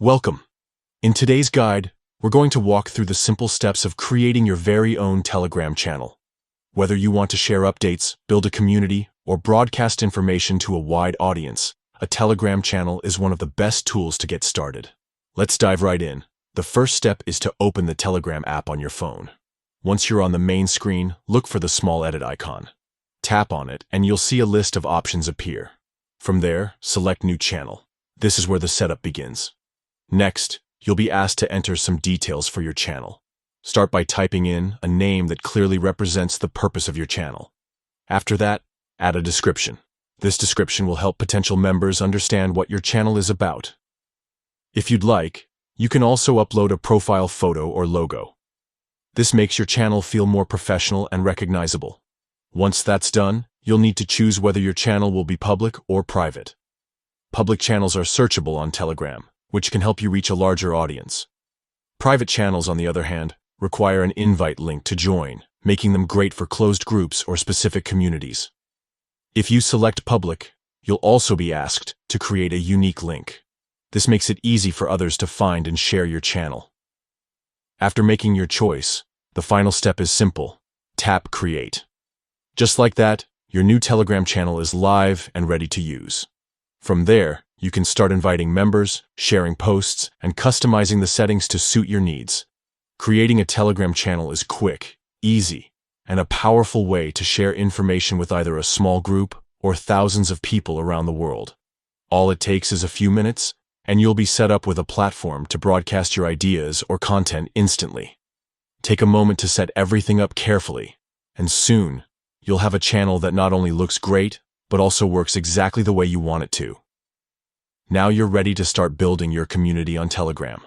Welcome. In today's guide, we're going to walk through the simple steps of creating your very own Telegram channel. Whether you want to share updates, build a community, or broadcast information to a wide audience, a Telegram channel is one of the best tools to get started. Let's dive right in. The first step is to open the Telegram app on your phone. Once you're on the main screen, look for the small edit icon. Tap on it, and you'll see a list of options appear. From there, select New Channel. This is where the setup begins. Next, you'll be asked to enter some details for your channel. Start by typing in a name that clearly represents the purpose of your channel. After that, add a description. This description will help potential members understand what your channel is about. If you'd like, you can also upload a profile photo or logo. This makes your channel feel more professional and recognizable. Once that's done, you'll need to choose whether your channel will be public or private. Public channels are searchable on Telegram, which can help you reach a larger audience. Private channels, on the other hand, require an invite link to join, making them great for closed groups or specific communities. If you select public, you'll also be asked to create a unique link. This makes it easy for others to find and share your channel. After making your choice, the final step is simple. Tap Create. Just like that, your new Telegram channel is live and ready to use. From there, you can start inviting members, sharing posts, and customizing the settings to suit your needs. Creating a Telegram channel is quick, easy, and a powerful way to share information with either a small group or thousands of people around the world. All it takes is a few minutes, and you'll be set up with a platform to broadcast your ideas or content instantly. Take a moment to set everything up carefully, and soon, you'll have a channel that not only looks great, but also works exactly the way you want it to. Now you're ready to start building your community on Telegram.